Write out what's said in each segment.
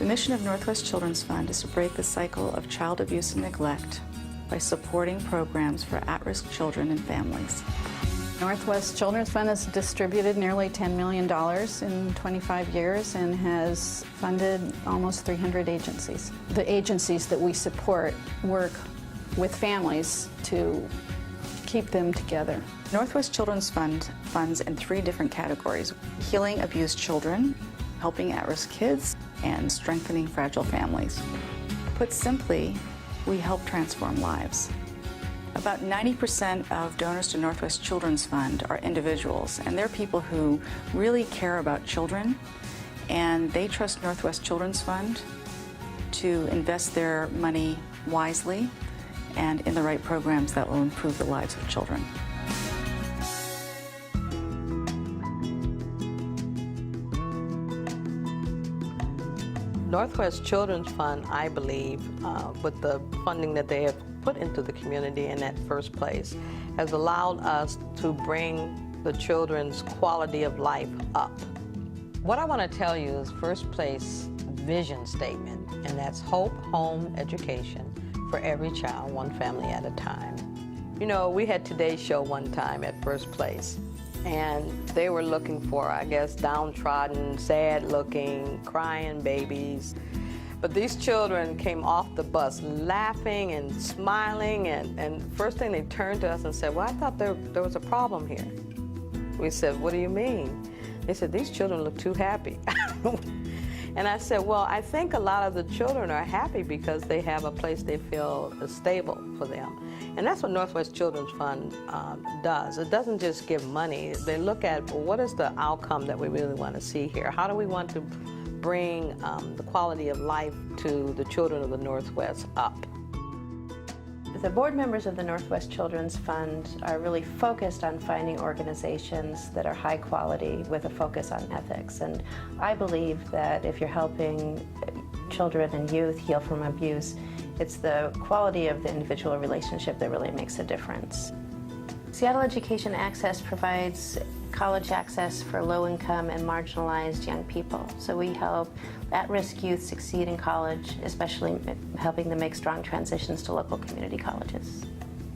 mission of Northwest Children's Fund is to break the cycle of child abuse and neglect by supporting programs for at-risk children and families. Northwest Children's Fund has distributed nearly $10 million in 25 years and has funded almost 300 agencies. The agencies that we support work with families to keep them together. Northwest Children's Fund funds in 3 different categories: healing abused children, helping at-risk kids, and strengthening fragile families. Put simply, we help transform lives. About 90% of donors to Northwest Children's Fund are individuals, and they're people who really care about children, and they trust Northwest Children's Fund to invest their money wisely and in the right programs that will improve the lives of children. Northwest Children's Fund, I believe, with the funding that they have put into the community in that first place, has allowed us to bring the children's quality of life up. What I want to tell you is first place vision statement, and that's hope, home, education for every child, one family at a time. You know, we had Today's Show one time at First Place, and they were looking for, I guess, downtrodden, sad-looking, crying babies. But these children came off the bus laughing and smiling, and first thing they turned to us and said, well, I thought there was a problem here. We said, what do you mean? They said, these children look too happy. And I said, well, I think a lot of the children are happy because they have a place they feel is stable for them. And that's what Northwest Children's Fund does. It doesn't just give money. They look at, well, what is the outcome that we really want to see here? How do we want to bring the quality of life to the children of the Northwest up? The board members of the Northwest Children's Fund are really focused on finding organizations that are high quality with a focus on ethics. And I believe that if you're helping children and youth heal from abuse, it's the quality of the individual relationship that really makes a difference. Seattle Education Access provides college access for low-income and marginalized young people. So we help at-risk youth succeed in college, especially helping them make strong transitions to local community colleges.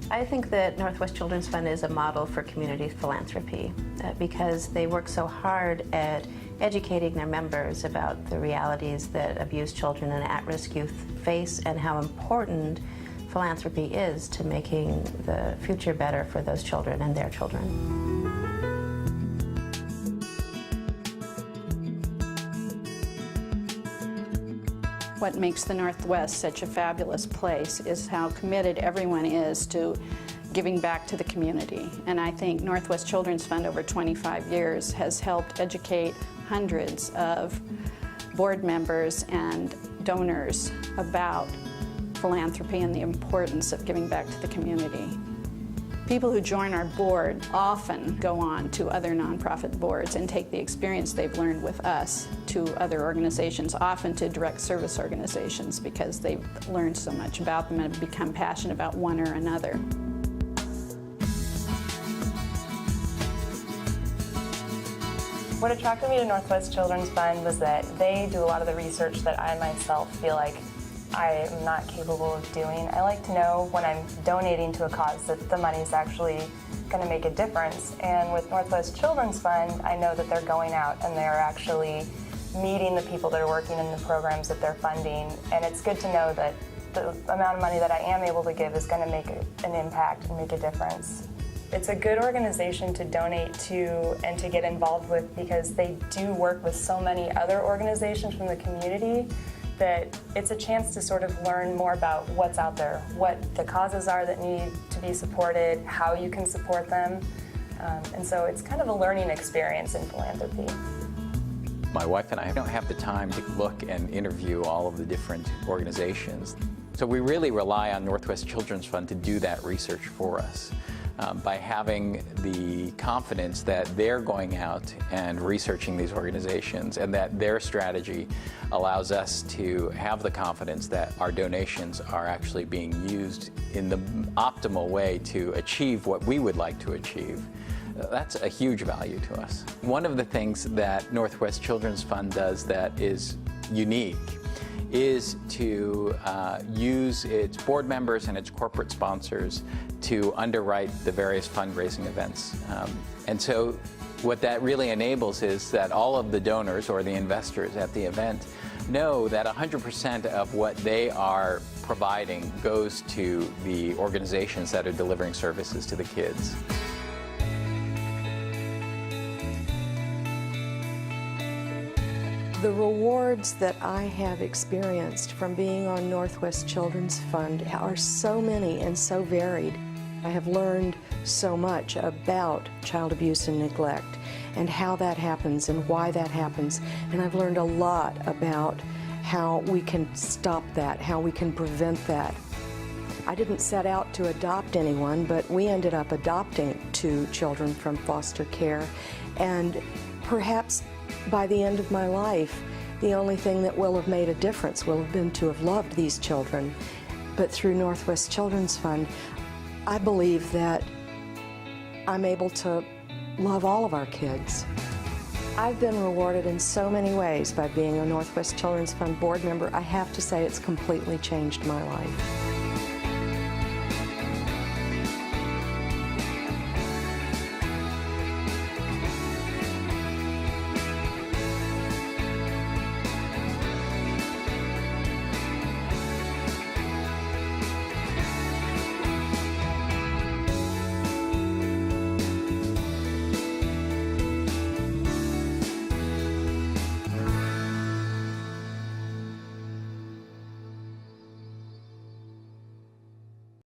I think that Northwest Children's Fund is a model for community philanthropy because they work so hard at educating their members about the realities that abused children and at-risk youth face and how important philanthropy is to making the future better for those children and their children. What makes the Northwest such a fabulous place is how committed everyone is to giving back to the community. And I think Northwest Children's Fund over 25 years has helped educate hundreds of board members and donors about philanthropy and the importance of giving back to the community. People who join our board often go on to other nonprofit boards and take the experience they've learned with us to other organizations, often to direct service organizations, because they've learned so much about them and have become passionate about one or another. What attracted me to Northwest Children's Fund was that they do a lot of the research that I myself feel like I am not capable of doing. I like to know when I'm donating to a cause that the money's actually going to make a difference. And with Northwest Children's Fund, I know that they're going out and they're actually meeting the people that are working in the programs that they're funding. And it's good to know that the amount of money that I am able to give is going to make an impact and make a difference. It's a good organization to donate to and to get involved with because they do work with so many other organizations from the community that it's a chance to sort of learn more about what's out there, what the causes are that need to be supported, how you can support them. And so it's kind of a learning experience in philanthropy. My wife and I don't have the time to look and interview all of the different organizations. So we really rely on Northwest Children's Fund to do that research for us. By having the confidence that they're going out and researching these organizations and that their strategy allows us to have the confidence that our donations are actually being used in the optimal way to achieve what we would like to achieve. That's a huge value to us. One of the things that Northwest Children's Fund does that is unique is to use its board members and its corporate sponsors to underwrite the various fundraising events. And so what that really enables is that all of the donors or the investors at the event know that 100% of what they are providing goes to the organizations that are delivering services to the kids. The rewards that I have experienced from being on Northwest Children's Fund are so many and so varied. I have learned so much about child abuse and neglect and how that happens and why that happens. And I've learned a lot about how we can stop that, how we can prevent that. I didn't set out to adopt anyone, but we ended up adopting 2 children from foster care. And perhaps by the end of my life, the only thing that will have made a difference will have been to have loved these children. But through Northwest Children's Fund, I believe that I'm able to love all of our kids. I've been rewarded in so many ways by being a Northwest Children's Fund board member. I have to say it's completely changed my life.